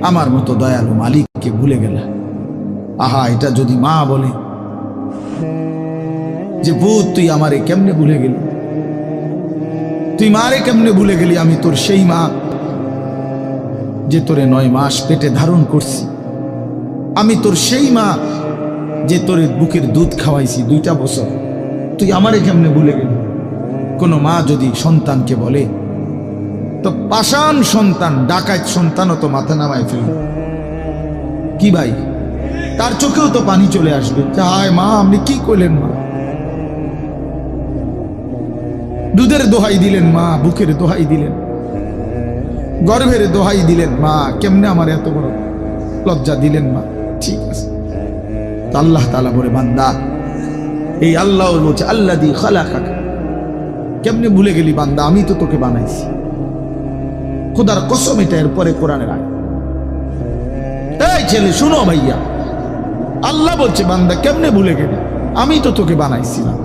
আমার মতো দয়ালু মালিককে ভুলে গেলা। আহা, এটা যদি মা বলে যে পুত তুই আমারে কেমনে ভুলে গেলি, তুই মারে কেমনে ভুলে গেলি, আমি তোর সেই মা যে তোরে 9 মাস পেটে ধারণ করছি, আমি তোর সেই মা যে তোর বুকের দুধ খাওয়াইছি 2টা বছর, তুই আমারে কেমনে ভুলে গেলি। কোনো মা যদি সন্তানকে বলে তো পাষাণ সন্তান, ডাকাত সন্তানও তো মাথা নামায় ফেলবে। কি ভাই, তার চোখেও তো পানি চলে আসবে। হায় মা, আপনি কি করলেন মা, দুধের দোহাই দিলেন মা, বুকের দোহাই দিলেন, গর্ভের দোহাই দিলেন মা, কেমনে আমার এত বড় লজ্জা দিলেন মা। ঠিক আছে, তো আল্লাহ তাআলা বলে বান্দা, এই আল্লাহ বলছে আল্লাযী খালাকাক, কেমনে ভুলে গেলি বান্দা, আমি তো তোকে বানাইছি। খোদার কসম, এটা এরপরে কোরআনের আয়াত। এই ছেলে শুনো ভাইয়া, আল্লাহ বলছে বান্দা কেমনে ভুলে গেলি, আমি তো তোকে বানাইছিলাম।